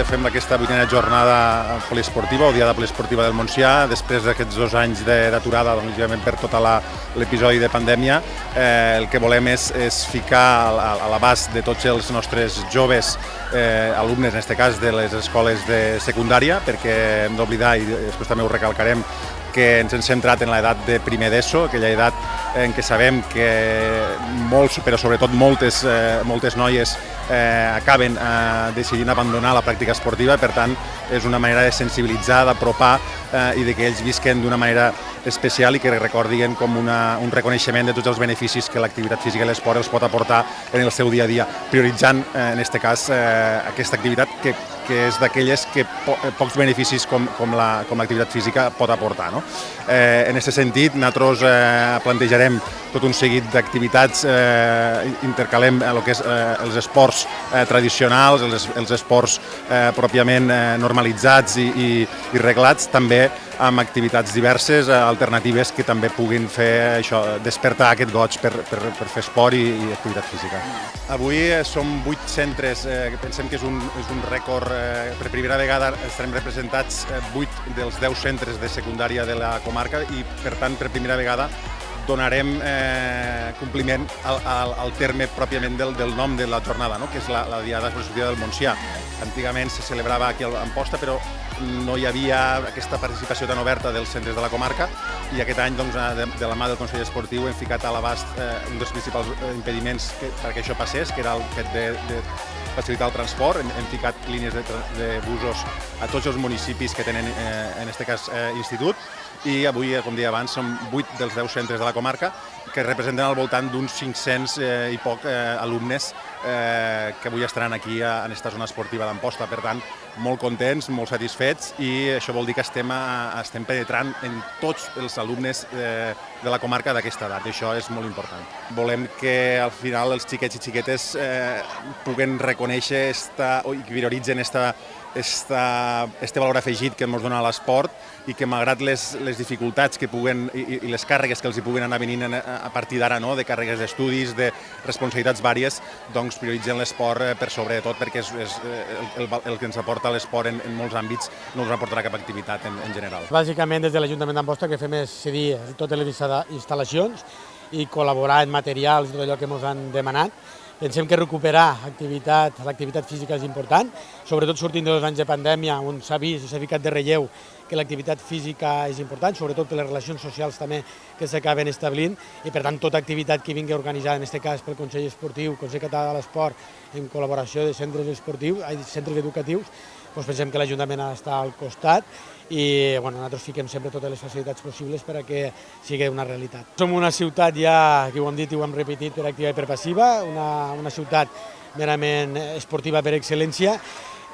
fem aquesta 8a jornada poliesportiva o Diada Poliesportiva del Montsià, després d'aquests 2 anys d'aturada, lògicament per tot l'episodi de pandèmia. El que volem és ficar a l'abast de tots els nostres joves alumnes, en aquest cas de les escoles de secundària, perquè hem d'oblidar, i després també ho recalcarem, que ens hem centrat en l'edat de primer d'ESO, aquella edat en què sabem que molts, però sobretot moltes noies acaben decidint abandonar la pràctica esportiva. Per tant, és una manera de sensibilitzar, d'apropar i de que ells visquen d'una manera especial i que recordin com un reconeixement de tots els beneficis que l'activitat física i l'esport els pot aportar en el seu dia a dia, prioritzant, en aquest cas, aquesta activitat que és d'aquelles que pocs beneficis com l'activitat física pot aportar. En aquest sentit, nosaltres plantejarem tot un seguit d'activitats, intercalem el que és els esports tradicionals, els esports pròpiament normalitzats i reglats, també amb activitats diverses, alternatives, que també puguin fer això, despertar aquest goig per fer esport i activitat física. Avui som 8 centres, pensem que és un rècord. Per primera vegada estarem representats 8 dels 10 centres de secundària de la comarca i, per tant, per primera vegada donarem compliment al terme pròpiament del nom de la jornada, que és la Diada Poliesportiva del Montsià. Antigament se celebrava aquí a Amposta, però no hi havia aquesta participació tan oberta dels centres de la comarca i aquest any, de la mà del Consell Esportiu, hem ficat a l'abast un dels principals impediments perquè això passés, que era el fet de facilitar el transport. Hem ficat línies de busos a tots els municipis que tenen, en aquest cas, institut, i avui, com deia abans, som 8 dels 10 centres de la comarca que representen al voltant d'uns 500 i poc alumnes que avui estaran aquí en aquesta zona esportiva d'Amposta. Per tant, molt contents, molt satisfets, i això vol dir que estem penetrant en tots els alumnes de la comarca d'aquesta edat, i això és molt important. Volem que al final els xiquets i xiquetes puguen reconèixer i que prioritzen este valor afegit que ens dona l'esport, i que malgrat les dificultats que puguen i les càrregues que els puguen anar venint a partir d'ara, de càrregues d'estudis, de responsabilitats vàries, doncs prioritzen l'esport per sobre de tot, perquè és el que ens aporta l'esport en molts àmbits, no ens aportarà cap activitat en general. Bàsicament, des de l'Ajuntament d'Amposta, el que fem és cedir totes les instal·lacions i col·laborar en materials i tot allò que ens han demanat. Pensem que recuperar l'activitat física és important, sobretot sortint de 2 anys de pandèmia, on s'ha vist i s'ha ficat de relleu que l'activitat física és important, sobretot per les relacions socials també que s'acaben establint, i per tant tota activitat que vingui organitzada, en aquest cas pel Consell Esportiu, Consell Català de l'Esport, en col·laboració de centres educatius, doncs pensem que l'Ajuntament ha d'estar al costat i nosaltres fiquem sempre totes les facilitats possibles perquè sigui una realitat. Som una ciutat, ja que ho hem dit i ho hem repetit, per activa i per passiva, una ciutat merament esportiva per excel·lència,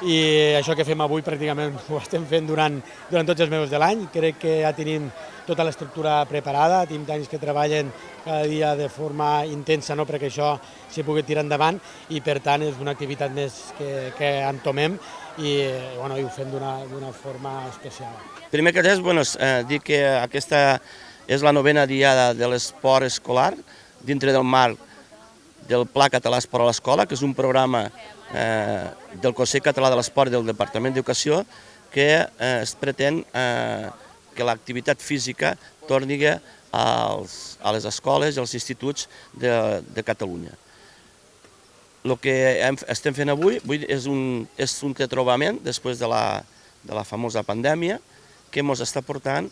i això que fem avui pràcticament ho estem fent durant tots els mesos de l'any. Crec que ja tenim tota l'estructura preparada, tenim tècnics que treballen cada dia de forma intensa perquè això s'hi pugui tirar endavant, i per tant és una activitat més que entomem i ho fem d'una forma especial. Primer que res, dir que aquesta és la 9a Diada de l'Esport Escolar dintre del marc del Pla Català Esport a l'Escola, que és un programa del Consell Català de l'Esport i del Departament d'Educació, que es pretén que l'activitat física torni a les escoles i als instituts de Catalunya. El que estem fent avui és un retrobament després de la famosa pandèmia, que ens està portant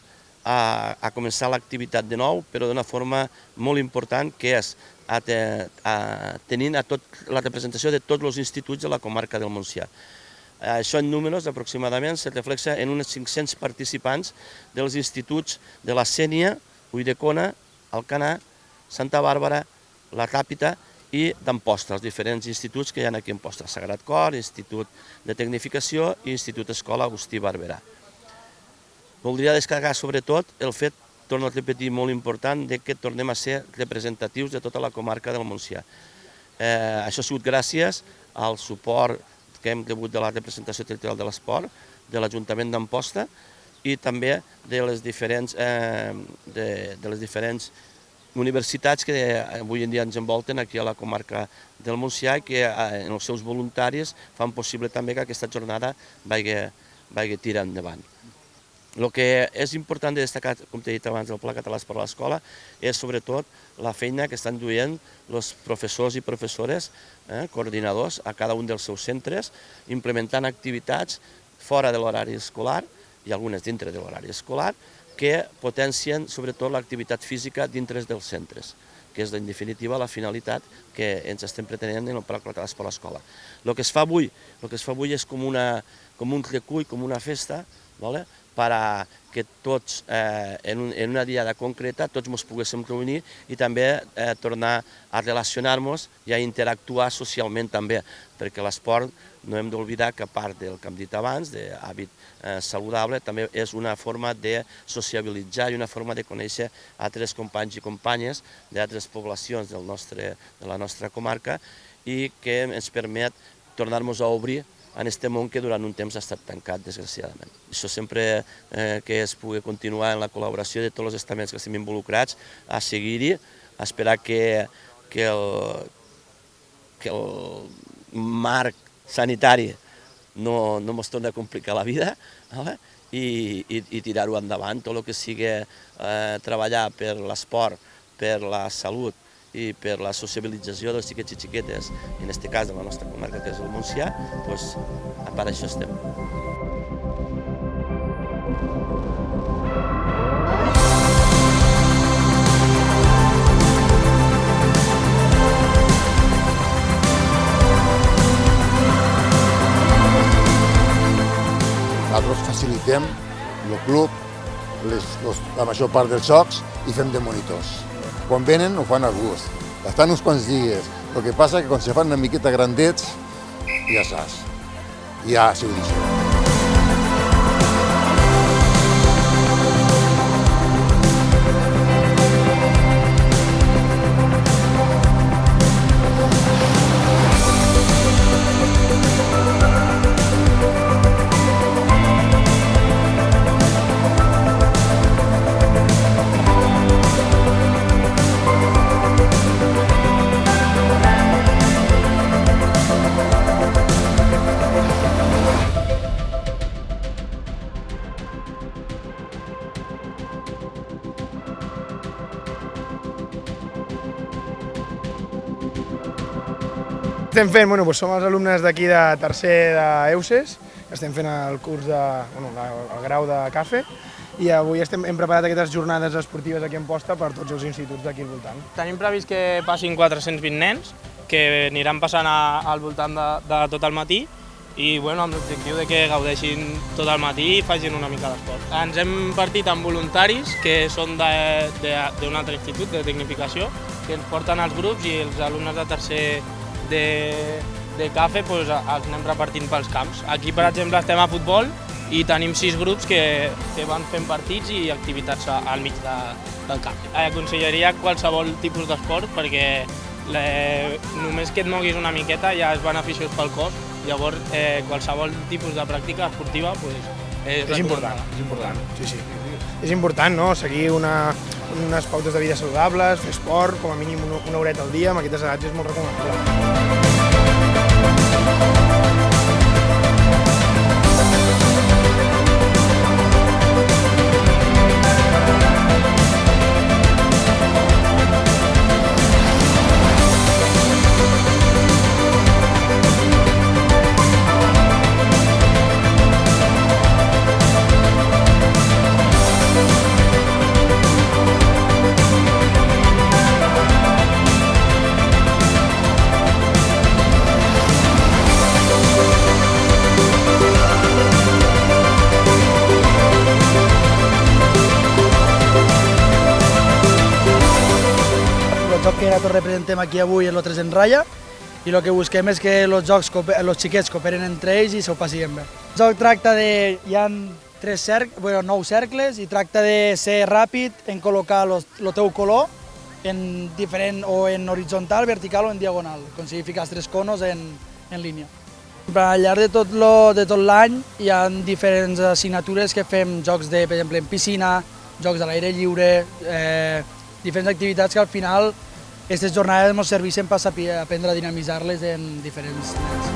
a començar l'activitat de nou, però d'una forma molt important, que és tenint la representació de tots els instituts de la comarca del Montsià. Això en números aproximadament se reflexa en uns 500 participants dels instituts de la Sénia, Ulldecona, Alcanar, Santa Bàrbara, la Ràpita i d'Amposta, els diferents instituts que hi ha aquí a Amposta, Sagrat Cor, Institut de Tecnificació i Institut Escola Agustí Barberà. Voldria destacar sobretot el fet, torno a repetir, molt important, que tornem a ser representatius de tota la comarca del Montsià. Això ha sigut gràcies al suport que hem rebut de la representació territorial de l'esport, de l'Ajuntament d'Amposta i també de les diferents universitats que avui en dia ens envolten aquí a la comarca del Montsià i que en els seus voluntaris fan possible també que aquesta jornada vagi tirar endavant. El que és important de destacar, com t'he dit abans, del Pla Català per a l'Escola, és sobretot la feina que estan duent els professors i professores, coordinadors, a cada un dels seus centres, implementant activitats fora de l'horari escolar i algunes dintre de l'horari escolar, que potencien sobretot l'activitat física dintre dels centres, que és en definitiva la finalitat que ens estem pretenent en el Pla Català per a l'Escola. El que es fa avui és com un recull, com una festa, per que tots, en una diada concreta, tots ens poguéssim reunir i també tornar a relacionar-nos i a interactuar socialment també, perquè l'esport no hem d'oblidar que a part del que hem dit abans, d'hàbit saludable, també és una forma de sociabilitzar i una forma de conèixer altres companys i companyes d'altres poblacions de la nostra comarca i que ens permet tornar-nos a obrir en aquest món que durant un temps ha estat tancat, desgraciadament. Això sempre que es pugui continuar en la col·laboració de tots els estaments que estem involucrats, a seguir-hi, a esperar que el marc sanitari no ens torni a complicar la vida i tirar-ho endavant. Tot el que sigui treballar per l'esport, per la salut i per la sociabilització dels xiquets i xiquetes, en aquest cas de la nostra comarca que és el Montsià, doncs per això estem. Nosaltres facilitem el club, la major part dels jocs i fem de monitors. Quan venen ho fan a gust, estan uns quants dies. El que passa que quan se fan una miqueta grandets, ja saps, ja s'ho deixen. Estem fent, som els alumnes d'aquí de tercer d'EUSES, estem fent el curs el grau de CAFE i avui hem preparat aquestes jornades esportives aquí a Amposta per tots els instituts d'aquí al voltant. Tenim previst que passin 420 nens que aniran passant al voltant de tot el matí i amb l'objectiu que gaudeixin tot el matí i facin una mica d'esport. Ens hem partit amb voluntaris que són d'un altre institut de tecnificació que ens porten els grups i els alumnes de tercer de CAFE els anem repartint pels camps. Aquí, per exemple, estem a futbol i tenim 6 grups que van fent partits i activitats al mig del camp. Aconsellaria qualsevol tipus d'esport perquè només que et moguis una miqueta ja és beneficiós pel cos, llavors qualsevol tipus de pràctica esportiva és important. Sí. És important, no?, seguir unes pautes de vida saludables, fer esport, com a mínim una horeta al dia, amb aquestes edats és molt recomanable. El joc que nosaltres representem aquí avui és el 3 en ratlla i el que busquem és que els xiquets cooperen entre ells i s'ho passin bé. El joc tracta hi ha 9 cercles i tracta de ser ràpid en col·locar el teu color en diferent, o en horitzontal, vertical o en diagonal, aconseguir ficar els 3 conos en línia. Al llarg de tot l'any hi ha diferents assignatures que fem jocs per exemple, en piscina, jocs a l'aire lliure, diferents activitats que al final aquestes jornades ens serveixen per saber aprendre a dinamitzar-les en diferents nens.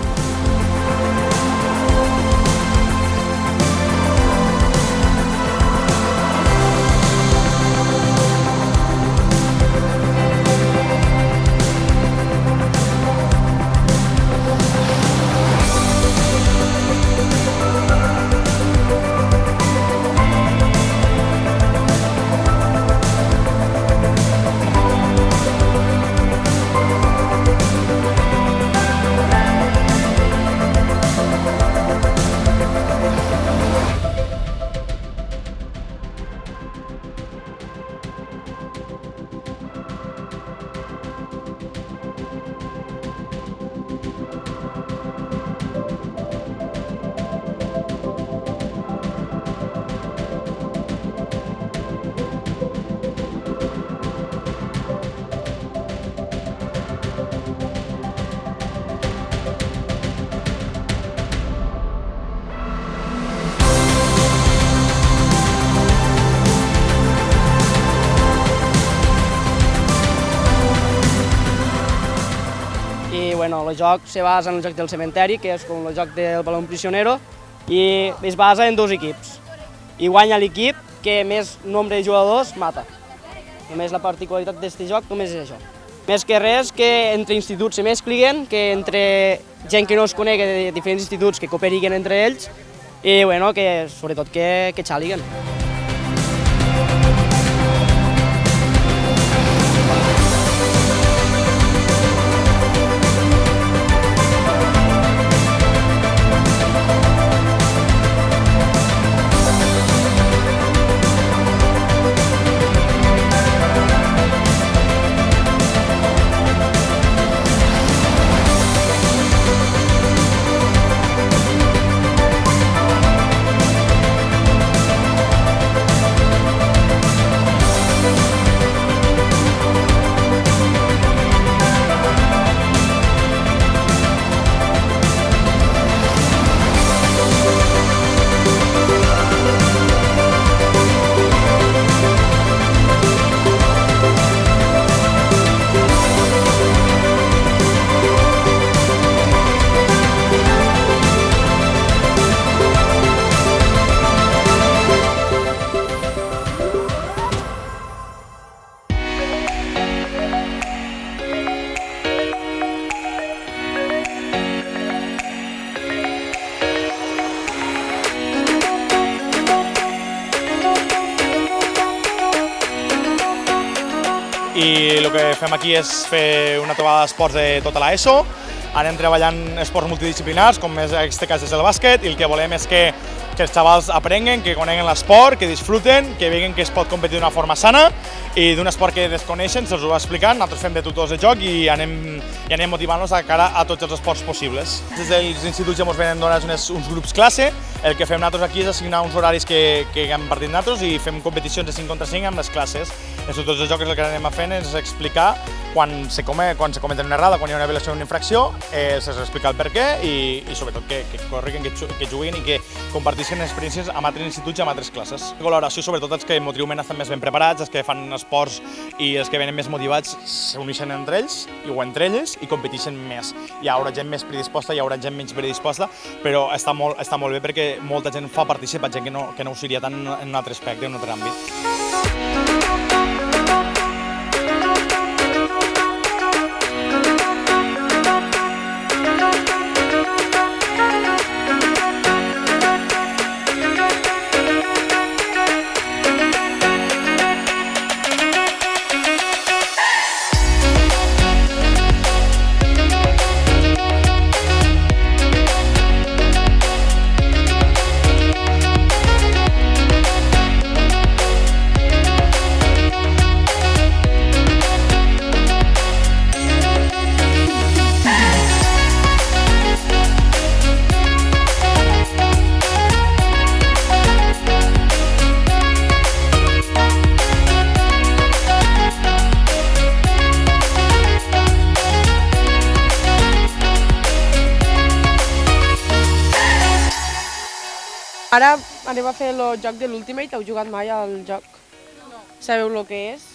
El joc se basa en el joc del cementeri, que és com el joc del balón prisionero, i es basa en 2 equips. I guanya l'equip que més nombre de jugadors mata. Només la particularitat d'aquest joc només és això. Més que res, que entre instituts se mescliguen, que entre gent que no es conegui de diferents instituts que cooperiguen entre ells, i que sobretot que xaliguen. I el que fem aquí és fer una trobada d'esports de tota l'ESO. Anem treballant esports multidisciplinars, com en aquest cas és el bàsquet, i el que volem és que els xavals aprenguen, que coneguen l'esport, que disfruten, que vegin que es pot competir d'una forma sana i d'un esport que desconeixen, se'ls ho va explicant, nosaltres fem de tutors de joc i anem motivant-los a cara a tots els esports possibles. Des dels instituts ja ens venen donats uns grups classe, el que fem nosaltres aquí és assignar uns horaris que hem partit nosaltres i fem competicions de 5 contra 5 amb les classes. Els tutors de joc el que anem fent és explicar quan se cometen una errada, quan hi ha una violació o una infracció, se'ls explica el per què i sobretot que corriguen, que juguin i que compartissin experiències amb altres instituts i amb altres classes. La col·laboració, sobretot els que motriument estan més ben preparats, els que fan esports i els que venen més motivats, s'uneixen entre ells o entre elles i competeixen més. Hi haurà gent més predisposta, hi haurà gent menys predisposta, però està molt bé perquè molta gent fa participar, gent que no ho seria tant en un altre aspecte, en un altre àmbit. Ara anem a fer el joc de l'Ultimate. Heu jugat mai al joc? No. Sabeu el que és?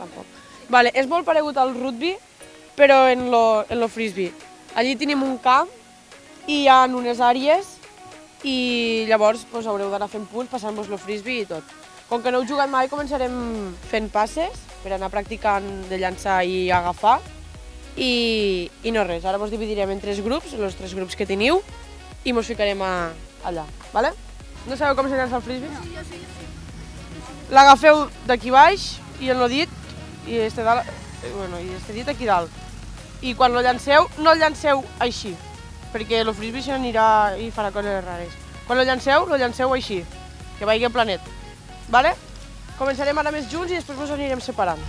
tampoc. Vale, és molt paregut al rugby, però en lo frisbee. Allí tenim un camp i hi ha unes àrees i llavors pues, haureu d'anar fent punts, passant-vos el frisbee i tot. Com que no heu jugat mai, començarem fent passes per anar practicant de llançar i agafar. I no res, ara vos dividirem en 3 grups, els 3 grups que teniu, i mos ficarem allà, vale? No sabeu com se llança el frisbee? Sí, jo sí. L'agafeu d'aquí baix i en el dit, i este dit aquí dalt. I quan el llanceu, no el llanceu així, perquè el frisbee se n'anirà i farà coses rares. Quan el llanceu així, que vagi planet. Vale? Començarem ara més junts i després ens anirem separant.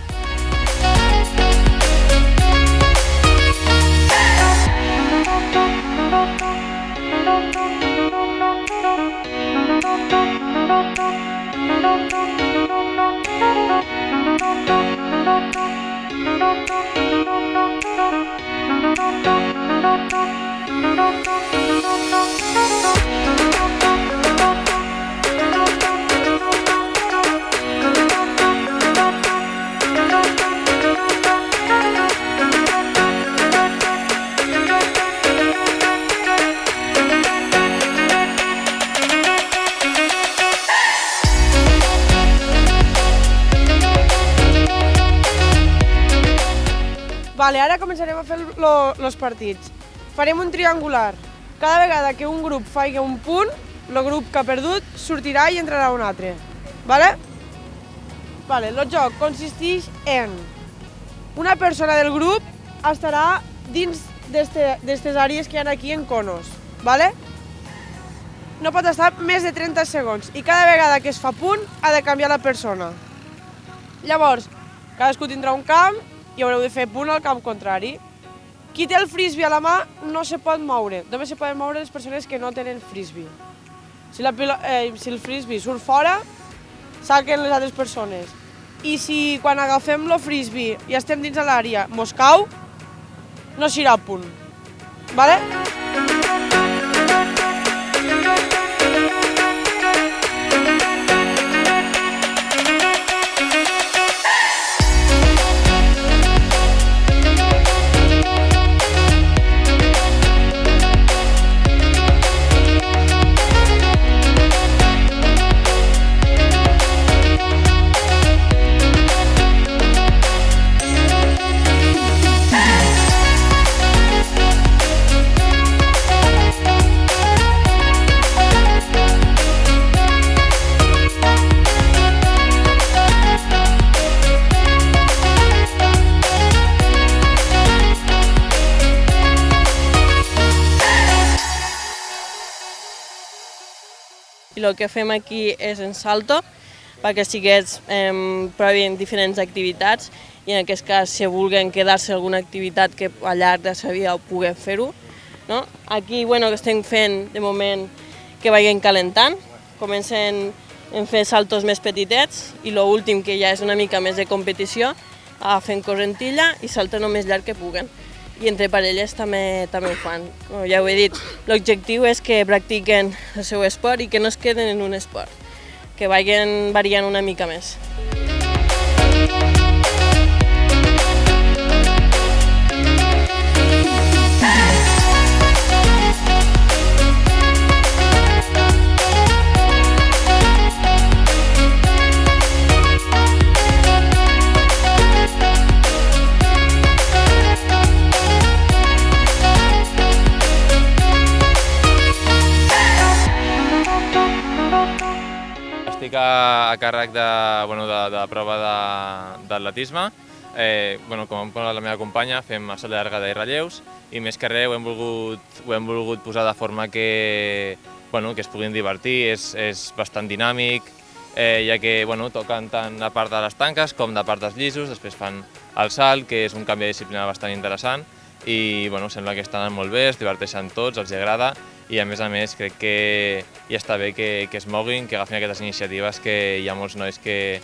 Vale, ara començarem a fer els partits. Farem un triangular. Cada vegada que un grup faci un punt, el grup que ha perdut sortirà i entrarà un altre. Vale? Vale, el joc consisteix en una persona del grup estarà dins d'aquestes àrees que hi ha aquí en conos. Vale? No pot estar més de 30 segons i cada vegada que es fa punt ha de canviar la persona. Llavors, cadascú tindrà un camp i haureu de fer punt al camp contrari. Qui té el frisbee a la mà no se pot moure, només se poden moure les persones que no tenen frisbee. Si el frisbee surt fora, saquen les altres persones. I si quan agafem el frisbee i estem dins de l'àrea mos cau, no serà punt. Vale? I el que fem aquí és en salto, perquè els xiquets provin diferents activitats i en aquest cas, si vulguin quedar-se alguna activitat que al llarg de la vida puguin fer-ho. Aquí que estem fent de moment que vagin calentant, comencen a fer saltos més petitets i l'últim que ja és una mica més de competició, fent correntilla i salten el més llarg que puguen. I entre parelles també ho fan. Com ja ho he dit, l'objectiu és que practiquen el seu esport i que no es queden en un esport, que vagin variant una mica més. Estic a càrrec de la prova d'atletisme. Com em posa la meva companya, fem salt de llargada i relleus i més que res ho hem volgut posar de forma que es puguin divertir, és bastant dinàmic, ja que toquen tant a part de les tanques com de part dels llisos, després fan el salt, que és un canvi de disciplina bastant interessant i sembla que estan molt bé, es diverteixen tots, els agrada i a més crec que ja està bé que es moguin, que agafin aquestes iniciatives, que hi ha molts nois que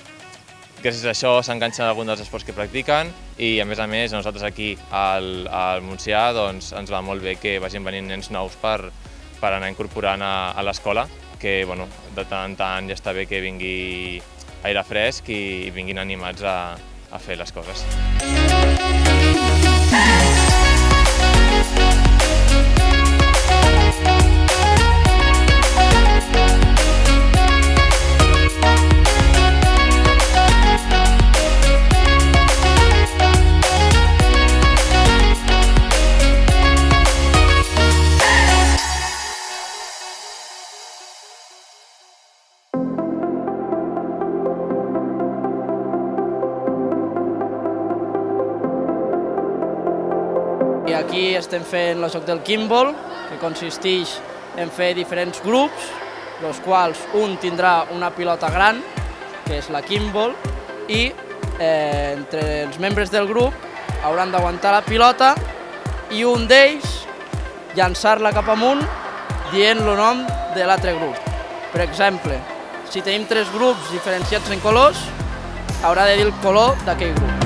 gràcies a això s'enganxen a algun dels esports que practiquen i a més nosaltres aquí al Montsià ens va molt bé que vagin venint nens nous per anar incorporant a l'escola, que de tant en tant ja està bé que vingui aire fresc i vinguin animats a fer les coses. I aquí estem fent el joc del Kimball, que consisteix en fer diferents grups, els quals un tindrà una pilota gran, que és la Kimball, i entre els membres del grup hauran d'aguantar la pilota i un d'ells llançar-la cap amunt dient el nom de l'altre grup. Per exemple, si tenim 3 grups diferenciats en colors, haurà de dir el color d'aquell grup.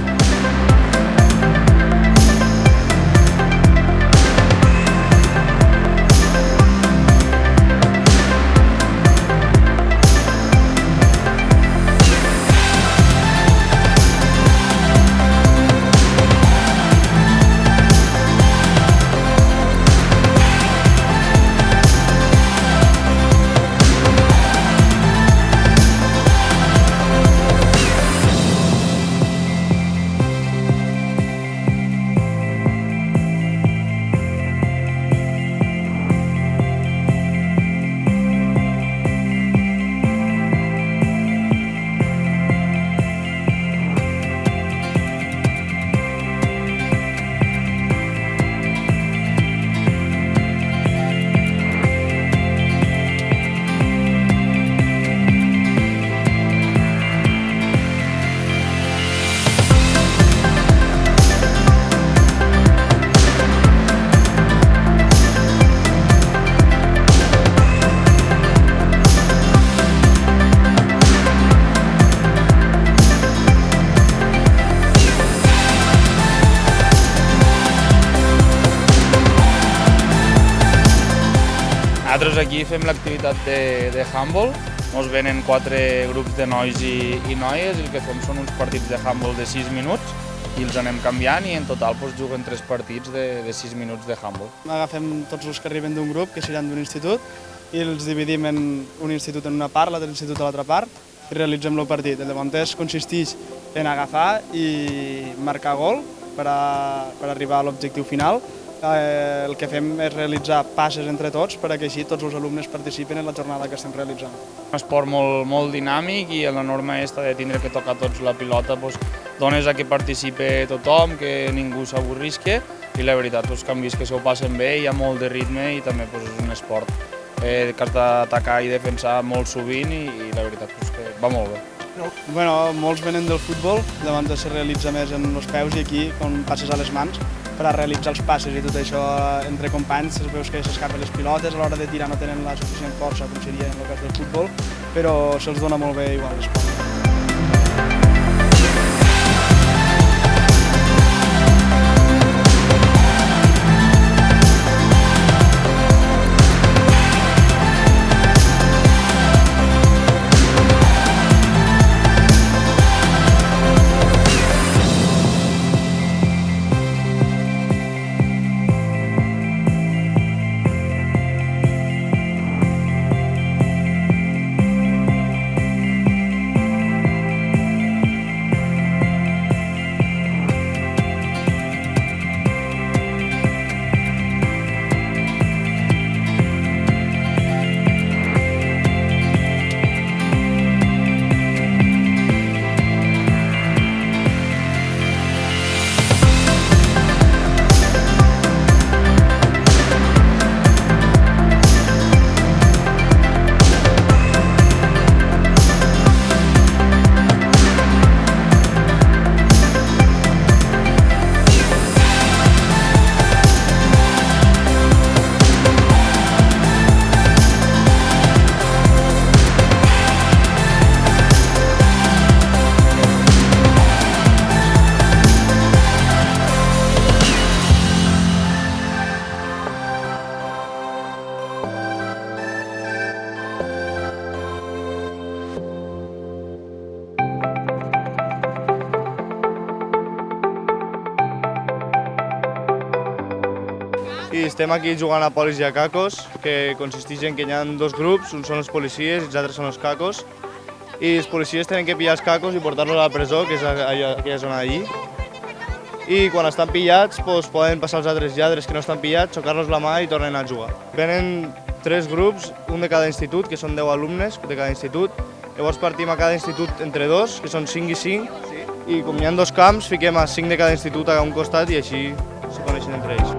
Nosaltres aquí fem l'activitat de handball, ens venen 4 grups de nois i noies i el que fem són uns partits de handball de 6 minuts i els anem canviant i en total juguen 3 partits de 6 minuts de handball. Agafem tots els que arriben d'un grup, que seran d'un institut, i els dividim en un institut en una part, l'altre institut a l'altra part, i realitzem el partit. Llavors consisteix en agafar i marcar gol per arribar a l'objectiu final. El que fem és realitzar passes entre tots perquè així tots els alumnes participen en la jornada que estem realitzant. Un esport molt dinàmic i la norma és de tindre que tocar tots la pilota, dones a que participi tothom, que ningú s'avorrisque i la veritat que han vist que s'ho passen bé, hi ha molt de ritme i també és un esport que has d'atacar i defensar molt sovint i la veritat que va molt bé. Molts venen del futbol, llavors se realitza més en els peus i aquí quan passes a les mans per a realitzar els passes i tot això entre companys, veus que s'escapen les pilotes, a l'hora de tirar no tenen la suficient força com seria en el cas del futbol, però se'ls dona molt bé igual l'esport. i estem aquí jugant a polis i a cacos, que consisteix en que hi ha dos grups, uns són els policies i els altres són els cacos, i els policies tenen que pillar els cacos i portar-los a la presó, que és aquella zona d'allí, i quan estan pillats poden passar els altres lladres que no estan pillats, xocar-los la mà i tornen a jugar. Venen 3 grups, un de cada institut, que són 10 alumnes de cada institut, llavors partim a cada institut entre 2, que són 5 i 5, i com hi ha 2 camps, fiquem a 5 de cada institut a un costat i així se coneixen entre ells.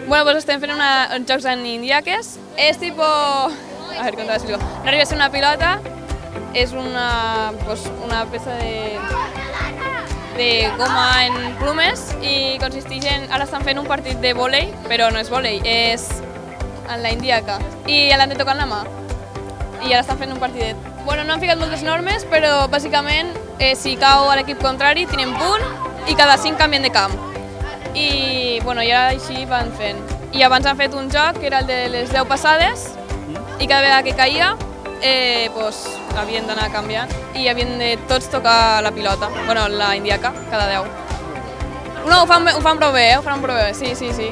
Bueno, pues estem fent uns jocs en indiaques. És tipo... A ver, com t'explico. No arriba a ser una pilota, és una peça de goma en plumes i consisteix en... Ara estan fent un partit de vòlei, però no és vòlei, és en la indiaca. I l'han de tocar en la mà. I ara estan fent un partidet. Bueno, no han ficat moltes normes, però bàsicament si cau a l'equip contrari tenen punt i cada 5 canvien de camp. I bueno, ja així van fent. I abans han fet un joc que era el de les 10 passades i cada vegada que caia havien d'anar canviant i havien de tots tocar la pilota, bueno, la indiaca, cada 10. No, ho fan prou bé, sí, sí, sí.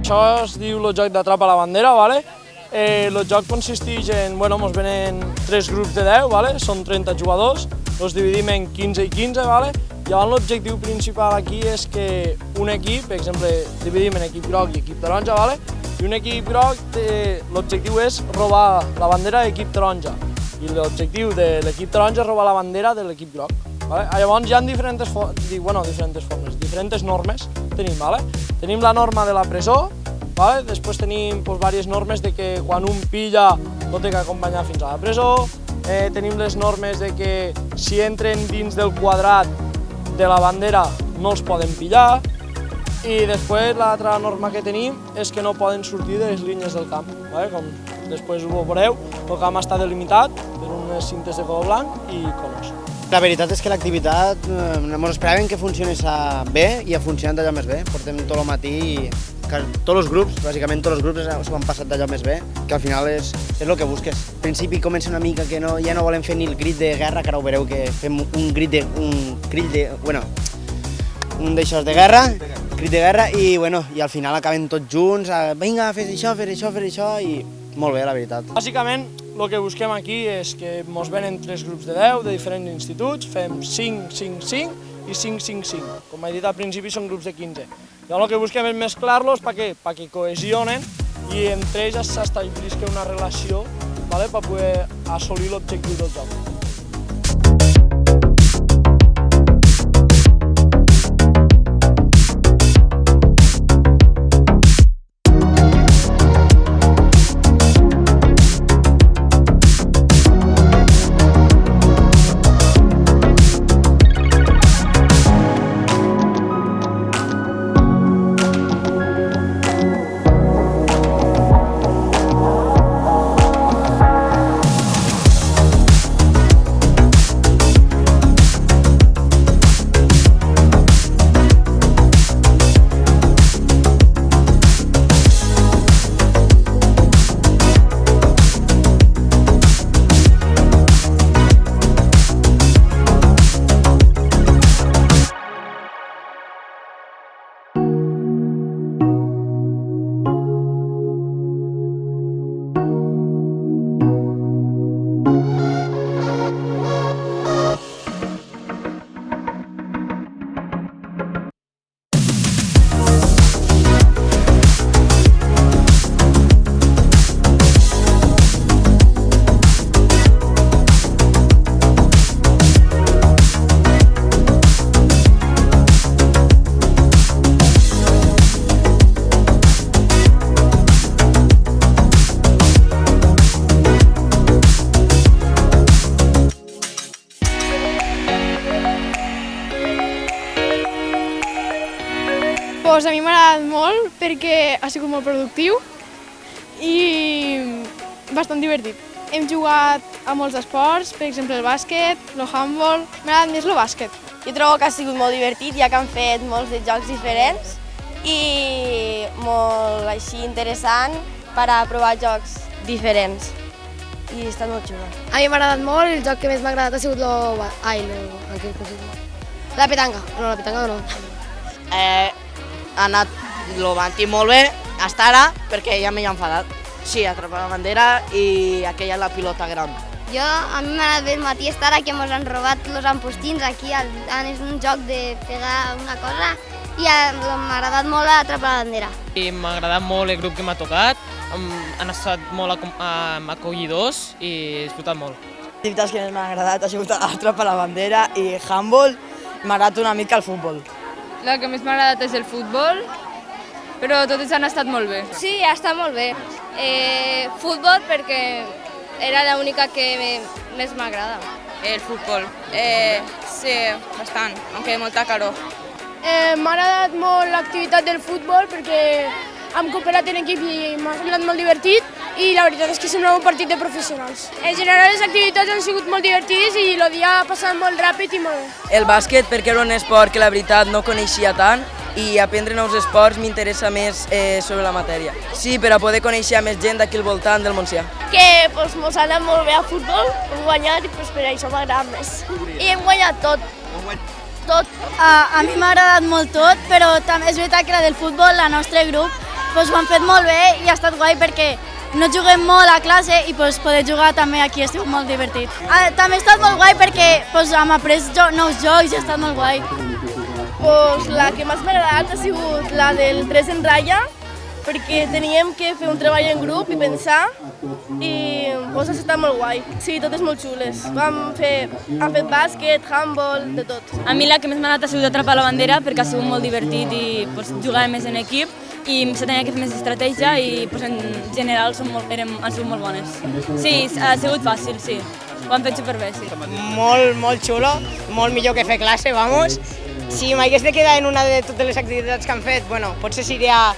Això es diu el joc d'atrapa la bandera, ¿vale? El joc consisteix en, bueno, ens venen 3 grups de 10, ¿vale? Són 30 jugadors, els dividim en 15 i 15, ¿vale? Llavors l'objectiu principal aquí és que un equip, per exemple, dividim en equip groc i equip taronja, ¿vale? I un equip groc, l'objectiu és robar la bandera de l'equip taronja i l'objectiu de l'equip taronja és robar la bandera de l'equip groc. ¿Vale? Llavors hi ha diferents normes, ¿vale? Tenim la norma de la presó, ¿vale? Després tenim diverses normes de que quan un pilla no té que acompanyar fins a la presó, tenim les normes de que si entren dins del quadrat de la bandera no els poden pillar, i després l'altra norma que tenim és que no poden sortir de les línies del camp, ¿vale? Com després ho veureu, el camp està delimitat per unes cintes de color blanc i colors. La veritat és que l'activitat ens esperàvem que funcionés bé i ha funcionat d'allò més bé. Portem tot el matí i tots els grups, bàsicament tots els grups s'ho han passat d'allò més bé, que al final és el que busques. Al principi comença una mica que ja no volem fer ni el crit de guerra, que ara ho veureu que fem un d'aixòs de guerra, crit de guerra, i al final acabem tots junts, vinga, fes això, i molt bé, la veritat. Bàsicament, el que busquem aquí és que ens venen 3 grups de 10 de diferents instituts, fem 5, 5, 5 i 5, 5, 5. Com he dit al principi, són grups de 15. Llavors el que busquem és mesclar-los perquè cohesionen i entre ells s'establisca una relació per poder assolir l'objectiu del joc. Pues a mi m'ha agradat molt perquè ha sigut molt productiu i bastant divertit. Hem jugat a molts esports, per exemple el bàsquet, el handball, m'ha agradat més el bàsquet. Jo trobo que ha sigut molt divertit, ja que han fet molts de jocs diferents i molt així interessant per a provar jocs diferents. I està molt xulo. A mi m'ha agradat molt, el joc que més m'ha agradat ha sigut la petanca. No, la petanca no. Ha anat lo mantinc molt bé, hasta ara, perquè ja m'he enfadat. Sí, atrapar la bandera i aquella la pilota gran. A mi m'ha anat bé el matí estar aquí, ens han robat els ampostins aquí, és un joc de pegar una cosa i m'ha agradat molt atrapar la bandera. M'ha agradat molt el grup que m'ha tocat, han estat molt acollidors i he disfrutat molt. Les activitats que més m'han agradat ha sigut atrapar la bandera i handball, m'ha agradat una mica el futbol. La que més m'ha agradat és el futbol, però totes han estat molt bé. Sí, ha estat molt bé. Futbol perquè era l'única que més m'agrada. El futbol, sí, bastant, aunque molta calor. M'ha agradat molt l'activitat del futbol perquè hem cooperat en equip i m'ha semblat molt divertit i la veritat és que semblava un partit de professionals. En general les activitats han sigut molt divertides i el dia ha passat molt ràpid i molt bé. El bàsquet perquè era un esport que la veritat no coneixia tant i aprendre nous esports m'interessa més sobre la matèria. Sí, per a poder conèixer més gent d'aquí al voltant del Montsià. Que mos ha anat molt bé a futbol, hem guanyat i per això m'agrada més. I hem guanyat tot. A mi m'ha agradat molt tot, però també és veritat que la del futbol, el nostre grup, ho han fet molt bé i ha estat guai perquè no juguem molt a classe i poder jugar també aquí ha estat molt divertit. També ha estat molt guai perquè hem après nous jocs i ha estat molt guai. La que més m'ha agradat ha sigut la del 3 en ratlla, perquè teníem que fer un treball en grup i pensar i ha estat molt guai. Sí, totes molt xules. Han fet bàsquet, handball, de tot. A mi la que més m'ha agradat ha sigut atrapar la bandera perquè ha sigut molt divertit i jugàvem més en equip i se tenia que fer més estratègia i en general han sigut molt bones. Sí, ha sigut fàcil, sí. Ho han fet superbé, sí. Molt xulo, molt millor que fer classe, vamos. Si m'hagués de quedar en una de totes les activitats que han fet, potser seria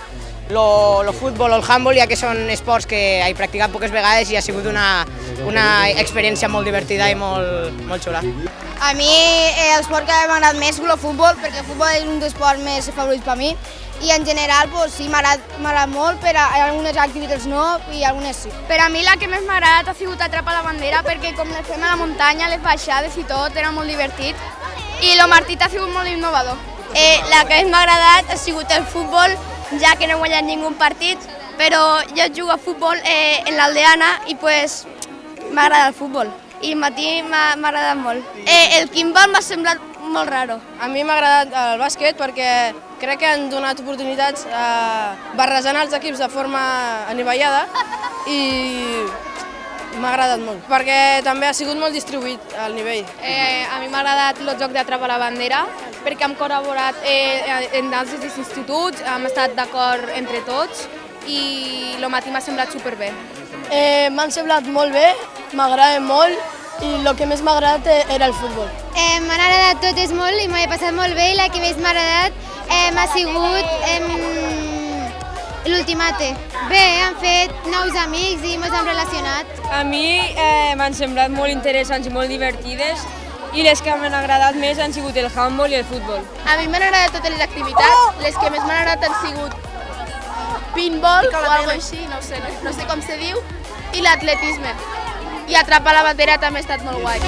el futbol o el handball, ja que són esports que he practicat poques vegades i ha sigut una experiència molt divertida i molt xula. A mi l'esport que m'ha agradat més és el futbol, perquè el futbol és un dels esports més favorits per mi i en general sí, m'ha agradat molt, però algunes activitats no i algunes sí. Per a mi la que més m'ha agradat ha sigut atrapar la bandera perquè com les fem a la muntanya, les baixades i tot, era molt divertit i el partit ha sigut molt innovador. La que més m'ha agradat ha sigut el futbol, ja que no he guanyat ningú partit, però jo jugo a futbol en l'Aldeana i m'ha agradat el futbol i el matí m'ha agradat molt. El kimball m'ha semblat molt raro. A mi m'ha agradat el bàsquet perquè crec que han donat oportunitats barrejant els equips de forma anivellada i m'ha agradat molt, perquè també ha sigut molt distribuït al nivell. A mi m'ha agradat el joc d'atrapar la bandera perquè hem col·laborat en altres instituts, hem estat d'acord entre tots i el matí m'ha semblat superbé. M'han semblat molt bé, m'agrada molt i el que més m'ha agradat era el futbol. M'han agradat totes molt i m'he passat molt bé i la que més m'ha agradat ha sigut l'Ultimate. Bé, hem fet nous amics i ens hem relacionat. A mi m'han semblat molt interessants i molt divertides i les que m'han agradat més han sigut el handball i el futbol. A mi m'han agradat totes les activitats, les que més m'han agradat han sigut pinball o alguna cosa així, no sé com se diu, i l'atletisme. I atrapar la bandera també ha estat molt guai.